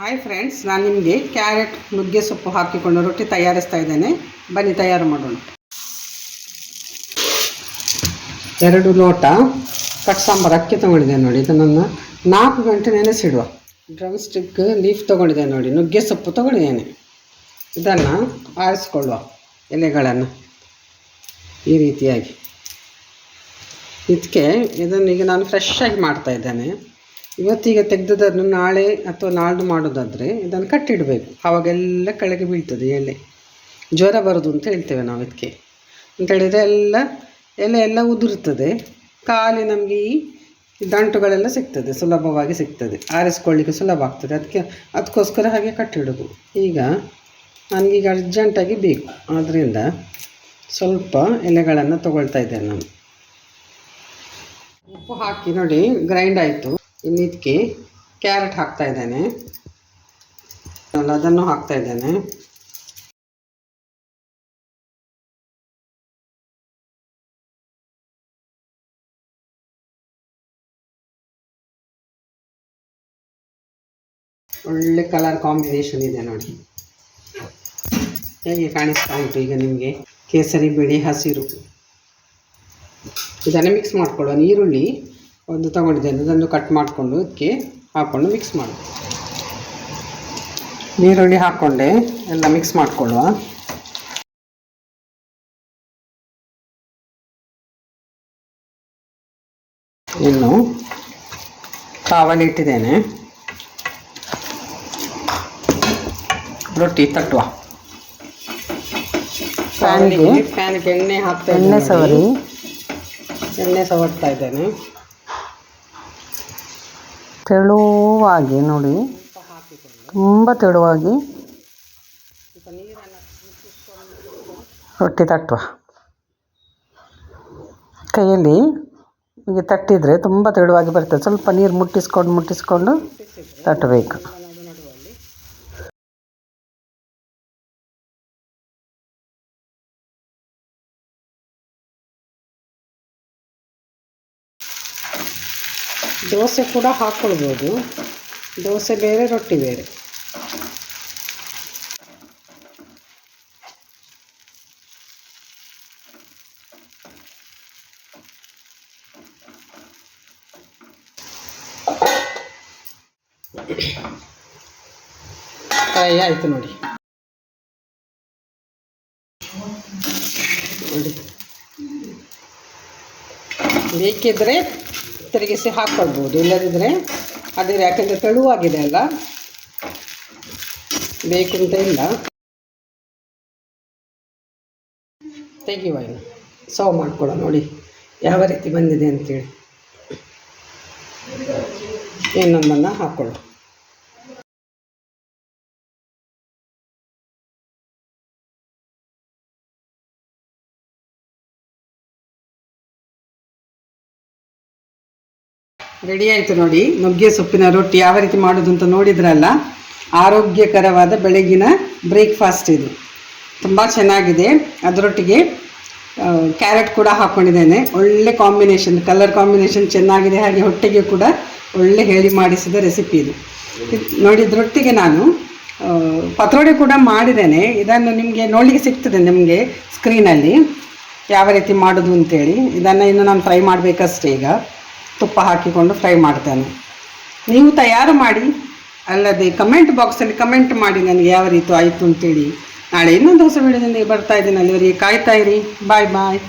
Hi friends, ನಾನು ನಿಮಗೆ carrot ನುಗ್ಗೆ ಸೊಪ್ಪು ಹಾಕಿಕೊಂಡು ರೊಟ್ಟಿ ತಯಾರಿಸ್ತಾ ಇದ್ದೇನೆ. ಬನ್ನಿ ತಯಾರು ಮಾಡೋಣ. 2 ಲೋಟ ಕಟ್ ಸಾಂಬಾರು ಅಕ್ಕಿ ತೊಗೊಂಡಿದ್ದೇನೆ ನೋಡಿ. ಇದನ್ನು 4 ಗಂಟೆ ನೆನೆಸಿಡುವ. ಡ್ರಮ್ ಸ್ಟಿಕ್ ಲೀಫ್ ತೊಗೊಂಡಿದ್ದೇನೆ ನೋಡಿ. ನುಗ್ಗೆ ಸೊಪ್ಪು ತೊಗೊಂಡಿದ್ದೇನೆ. ಇದನ್ನು ಆರಿಸ್ಕೊಳ್ಳುವ ಎಲೆಗಳನ್ನು ಈ ರೀತಿಯಾಗಿ. ಇದನ್ನು ಈಗ ನಾನು ಫ್ರೆಶ್ ಆಗಿ ಮಾಡ್ತಾ ಇದ್ದೇನೆ. ಇವತ್ತಿಗೆ ತೆಗೆದದನ್ನು ನಾಳೆ ಅಥವಾ ನಾಳ್ದು ಮಾಡೋದಾದರೆ ಇದನ್ನು ಕಟ್ಟಿಡಬೇಕು. ಆವಾಗೆಲ್ಲ ಕೆಳಗೆ ಬೀಳ್ತದೆ ಎಲೆ, ಜ್ವರ ಬರೋದು ಅಂತ ಹೇಳ್ತೇವೆ ನಾವು. ಇದಕ್ಕೆ ಅಂತೇಳಿದರೆ ಎಲೆ ಎಲ್ಲ ಉದುರುತ್ತದೆ. ಖಾಲಿ ನಮಗೆ ಈ ದಂಟುಗಳೆಲ್ಲ ಸಿಗ್ತದೆ, ಸುಲಭವಾಗಿ ಸಿಗ್ತದೆ, ಆರಿಸ್ಕೊಳ್ಳಿಕ್ಕೆ ಸುಲಭ ಆಗ್ತದೆ. ಅದಕ್ಕೋಸ್ಕರ ಹಾಗೆ ಕಟ್ಟಿಡೋದು. ಈಗ ನನಗೀಗ ಅರ್ಜೆಂಟಾಗಿ ಬೇಕು, ಆದ್ದರಿಂದ ಸ್ವಲ್ಪ ಎಲೆಗಳನ್ನು ತೊಗೊಳ್ತಾ ಇದ್ದೇನೆ ನಾನು. ಉಪ್ಪು ಹಾಕಿ ನೋಡಿ, ಗ್ರೈಂಡ್ ಆಯಿತು. ಇನ್ನು ಇದಕ್ಕೆ ಕ್ಯಾರೆಟ್ ಹಾಕ್ತಾ ಇದ್ದೇನೆ, ಅದನ್ನು ಹಾಕ್ತಾ ಇದ್ದೇನೆ. ಒಳ್ಳೆ ಕಲರ್ ಕಾಂಬಿನೇಷನ್ ಇದೆ ನೋಡಿ, ಹೇಗೆ ಕಾಣಿಸ್ತಾ ಉಂಟು ಈಗ ನಿಮಗೆ. ಕೇಸರಿ, ಬಿಳಿ, ಹಸಿರು. ಇದನ್ನು ಮಿಕ್ಸ್ ಮಾಡಿಕೊಳ್ಳುವ. ಈರುಳ್ಳಿ ಒಂದು ತಗೊಂಡಿದ್ದೇನೆ, ಅದನ್ನು ಕಟ್ ಮಾಡಿಕೊಂಡು ಇದಕ್ಕೆ ಹಾಕ್ಕೊಂಡು ಮಿಕ್ಸ್ ಮಾಡಿ. ಈರುಳ್ಳಿ ಹಾಕ್ಕೊಂಡೆ ಎಲ್ಲ ಮಿಕ್ಸ್ ಮಾಡಿಕೊಳ್ಳುವ. ಇನ್ನು ಕಾವಲಿ ಇಟ್ಟಿದ್ದೇನೆ, ರೊಟ್ಟಿ ತಟ್ಟುವ. ಫ್ಯಾನ್ಗೆ ಎಣ್ಣೆ ಹಾಕ್ತಾ ಇದ್ದೇನೆ, ಎಣ್ಣೆ ಸವರ್ತಾ ಇದ್ದೇನೆ. ತೆಳುವಾಗಿ ನೋಡಿ, ತುಂಬ ತೆಳುವಾಗಿ ರೊಟ್ಟಿ ತಟ್ಟುವ. ಕೈಯಲ್ಲಿ ಈಗ ತಟ್ಟಿದರೆ ತುಂಬ ತೆಳುವಾಗಿ ಬರ್ತದೆ. ಸ್ವಲ್ಪ ನೀರು ಮುಟ್ಟಿಸ್ಕೊಂಡು ತಟ್ಟಬೇಕು. ದೋಸೆ ಕೂಡ ಹಾಕ್ಕೊಳ್ಬೋದು. ದೋಸೆ ಬೇರೆ, ರೊಟ್ಟಿ ಬೇರೆ. ಫ್ರೈ ಆಯಿತು ನೋಡಿ. ಬೇಕಿದ್ರೆ ತಿರುಗಿಸಿ ಹಾಕ್ಕೊಳ್ಬೋದು, ಇಲ್ಲದಿದ್ದರೆ ಅದೇ, ಯಾಕೆಂದರೆ ತೆಳುವಾಗಿದೆ ಅಲ್ಲ, ಬೇಕು ಅಂತ ಇಲ್ಲ. ತೆಗೆಯುವ, ಇನ್ನು ಸರ್ವ್ ಮಾಡ್ಕೊಳ್ಳೋ ನೋಡಿ ಯಾವ ರೀತಿ ಬಂದಿದೆ ಅಂತೇಳಿ. ಇನ್ನೊಂದನ್ನು ಹಾಕ್ಕೊಳ್ಳೋ. ರೆಡಿ ಆಯಿತು ನೋಡಿ ನುಗ್ಗೆ ಸೊಪ್ಪಿನ ರೊಟ್ಟಿ. ಯಾವ ರೀತಿ ಮಾಡೋದು ಅಂತ ನೋಡಿದ್ರಲ್ಲ. ಆರೋಗ್ಯಕರವಾದ ಬೆಳಗಿನ ಬ್ರೇಕ್ಫಾಸ್ಟ್ ಇದು, ತುಂಬ ಚೆನ್ನಾಗಿದೆ. ಅದರೊಟ್ಟಿಗೆ ಕ್ಯಾರೆಟ್ ಕೂಡ ಹಾಕ್ಕೊಂಡಿದ್ದೇನೆ. ಒಳ್ಳೆ ಕಾಂಬಿನೇಷನ್, ಕಲರ್ ಕಾಂಬಿನೇಷನ್ ಚೆನ್ನಾಗಿದೆ. ಹಾಗೆ ಹೊಟ್ಟೆಗೆ ಕೂಡ ಒಳ್ಳೆ ಹೇಳಿ ಮಾಡಿಸಿದ ರೆಸಿಪಿ ಇದು. ನೋಡಿದ್ರೊಟ್ಟಿಗೆ ನಾನು ಪತ್ರೊಡೆ ಕೂಡ ಮಾಡಿದ್ದೇನೆ. ಇದನ್ನು ನಿಮಗೆ ನೋಡಲಿಕ್ಕೆ ಸಿಗ್ತದೆ ನಿಮಗೆ ಸ್ಕ್ರೀನಲ್ಲಿ ಯಾವ ರೀತಿ ಮಾಡೋದು ಅಂತೇಳಿ. ಇದನ್ನು ಇನ್ನು ನಾನು ಫ್ರೈ ಮಾಡಬೇಕಷ್ಟೇ. ಈಗ ತುಪ್ಪ ಹಾಕಿಕೊಂಡು ಫ್ರೈ ಮಾಡ್ತೇನೆ. ನೀವು ತಯಾರು ಮಾಡಿ, ಅಲ್ಲದೆ ಕಮೆಂಟ್ ಬಾಕ್ಸಲ್ಲಿ ಕಮೆಂಟ್ ಮಾಡಿ ನನಗೆ ಯಾವ ರೀತಿ ಆಯಿತು ಅಂತೇಳಿ. ನಾಳೆ ಇನ್ನೊಂದು ಹೊಸ ವಿಡಿಯೋದೊಂದಿಗೆ ಬರ್ತಾ ಇದ್ದೀನಿ. ಅಲ್ಲಿವರೆಗೆ ಕಾಯ್ತಾ ಇರಿ. ಬಾಯ್ ಬಾಯ್.